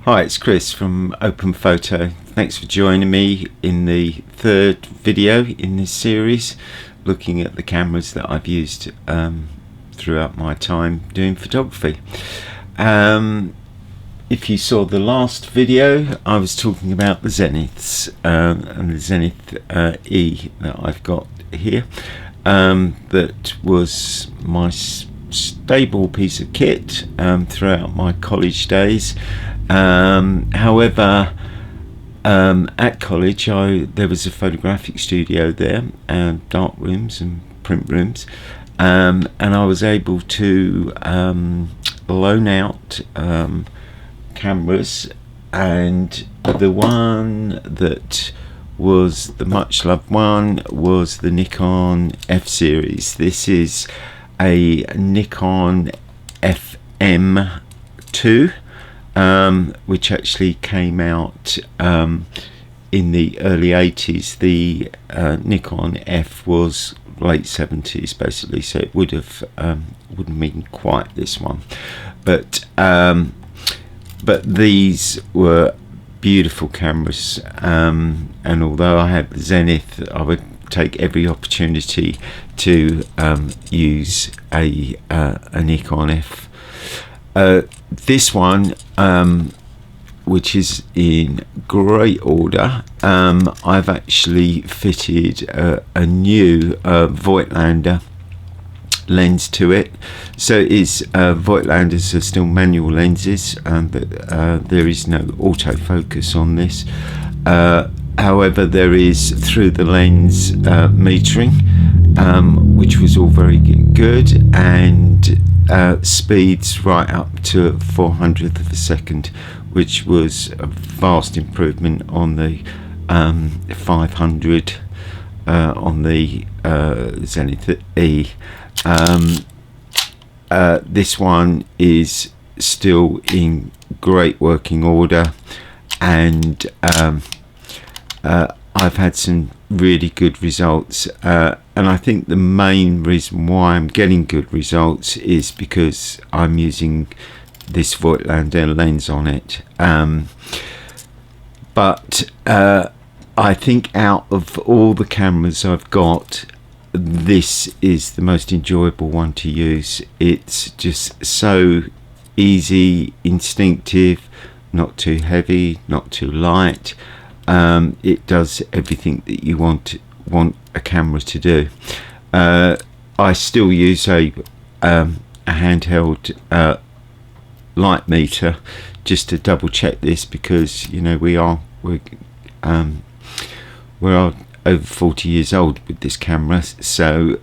Hi, it's Chris from Open Photo. Thanks for joining me in the third video in this series, looking at the cameras that I've used throughout my time doing photography. If you saw the last video, I was talking about the Zeniths and the Zenith E that I've got here. That was my stable piece of kit throughout my college days. However, at college there was a photographic studio there, and dark rooms and print rooms, and I was able to loan out cameras, and the one that was the much loved one was the Nikon F series. This is a Nikon FM2, which actually came out in the early 80s. The Nikon F was late 70s basically, so it wouldn't mean quite this one, but these were beautiful cameras, and although I had the Zenith, I would take every opportunity to use a Nikon F. This one, which is in great order, I've actually fitted a new Voigtlander lens to it. So it's Voigtlanders are still manual lenses, but there is no autofocus on this. However, there is through the lens metering, which was all very good, and speeds right up to 400th of a second, which was a vast improvement on the 500 on the Zenith E. This one is still in great working order, and I've had some really good results, and I think the main reason why I'm getting good results is because I'm using this Voigtlander lens on it. But I think out of all the cameras I've got, this is the most enjoyable one to use. It's just so easy, instinctive, not too heavy, not too light. It does everything that you want a camera to do. I still use a handheld light meter just to double check this, because you know we're over 40 years old with this camera, so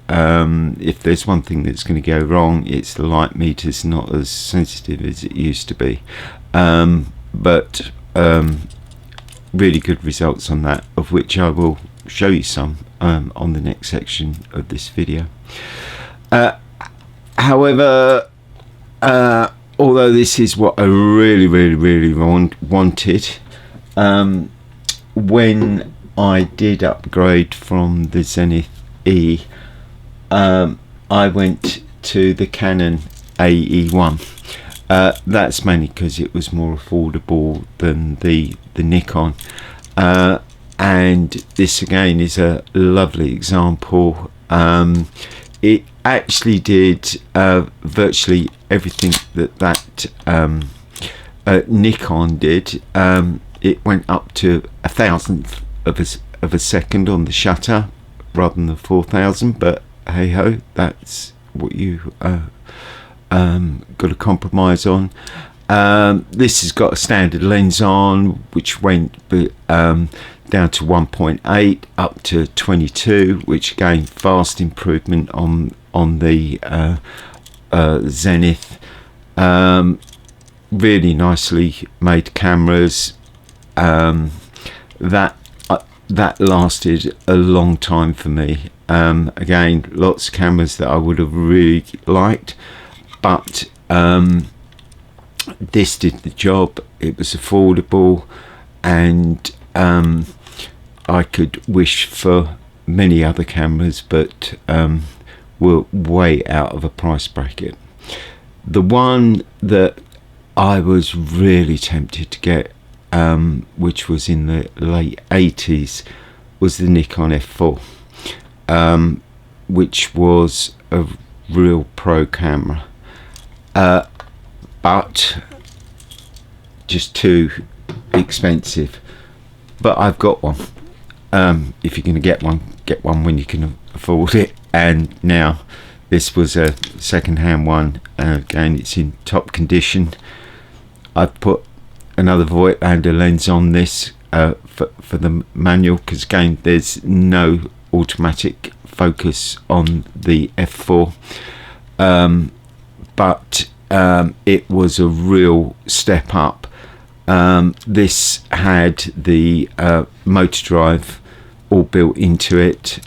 if there's one thing that's going to go wrong, it's the light meter's not as sensitive as it used to be. But really good results on that, of which I will show you some on the next section of this video. However, although this is what I really wanted, when I did upgrade from the Zenith E, I went to the Canon AE1. That's mainly because it was more affordable than the Nikon, and this again is a lovely example. It actually did virtually everything that Nikon did. It went up to 1,000th of a second on the shutter rather than the 4,000, but hey ho, that's what you got to compromise on. This has got a standard lens on, which went down to 1.8 up to 22, which again vast improvement on the Zenith. Really nicely made cameras. That lasted a long time for me. Again, lots of cameras that I would have really liked, but this did the job. It was affordable, and I could wish for many other cameras, but were way out of a price bracket. The one that I was really tempted to get, which was in the late 80s, was the Nikon F4, which was a real pro camera, but just too expensive. But I've got one. If you're going to get one when you can afford it. And now this was a second-hand one. Again, it's in top condition. I've put another Voigtlander lens on this for the manual, because again, there's no automatic focus on the F4, but it was a real step up. This had the motor drive all built into it.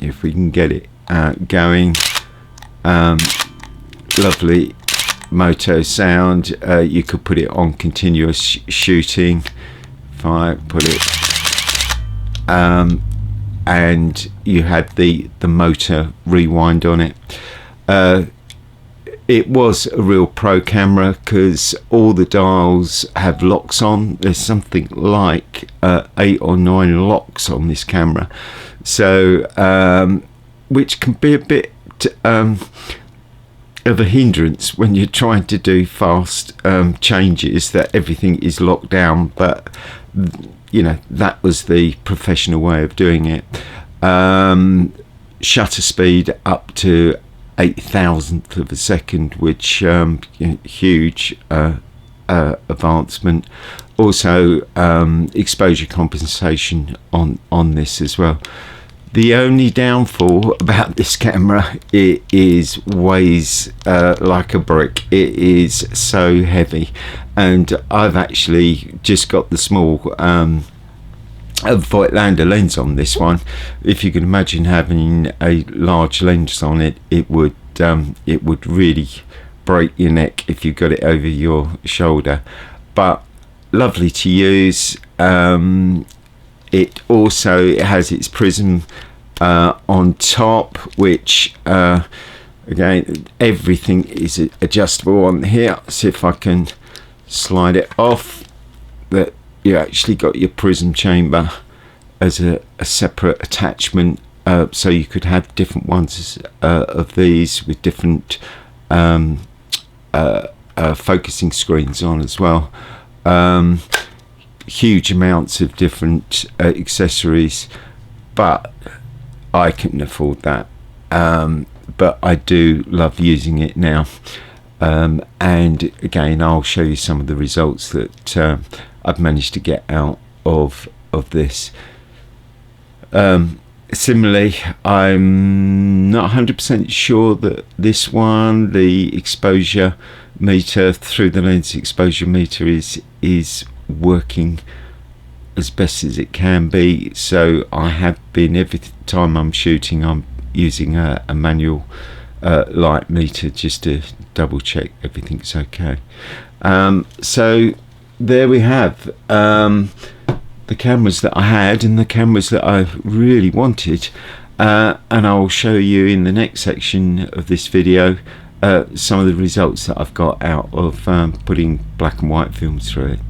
If we can get it going, lovely moto sound. You could put it on continuous shooting. If I put it, and you had the motor rewind on it. It was a real pro camera, because all the dials have locks on. There's something like 8 or 9 locks on this camera, so which can be a bit of a hindrance when you're trying to do fast changes, that everything is locked down. But you know, that was the professional way of doing it. Shutter speed up to 0.008 of a second, which huge advancement. Also exposure compensation on this as well. The only downfall about this camera, it is weighs like a brick. It is so heavy, and I've actually just got the small Voigtlander lens on this one. If you can imagine having a large lens on it, it would really break your neck if you got it over your shoulder. But lovely to use. It also has its prism on top, which again, everything is adjustable on here. See if I can slide it off. That you actually got your prism chamber as a separate attachment, so you could have different ones of these with different focusing screens on as well. Huge amounts of different accessories, but I couldn't afford that. But I do love using it now, and again, I'll show you some of the results that I've managed to get out of this. Similarly, I'm not 100% sure that this one, the exposure meter, through the lens exposure meter, is working as best as it can be. So I have been, every time I'm shooting, I'm using a manual light meter just to double check everything's okay. So there we have the cameras that I had and the cameras that I really wanted, and I'll show you in the next section of this video some of the results that I've got out of putting black and white films through it.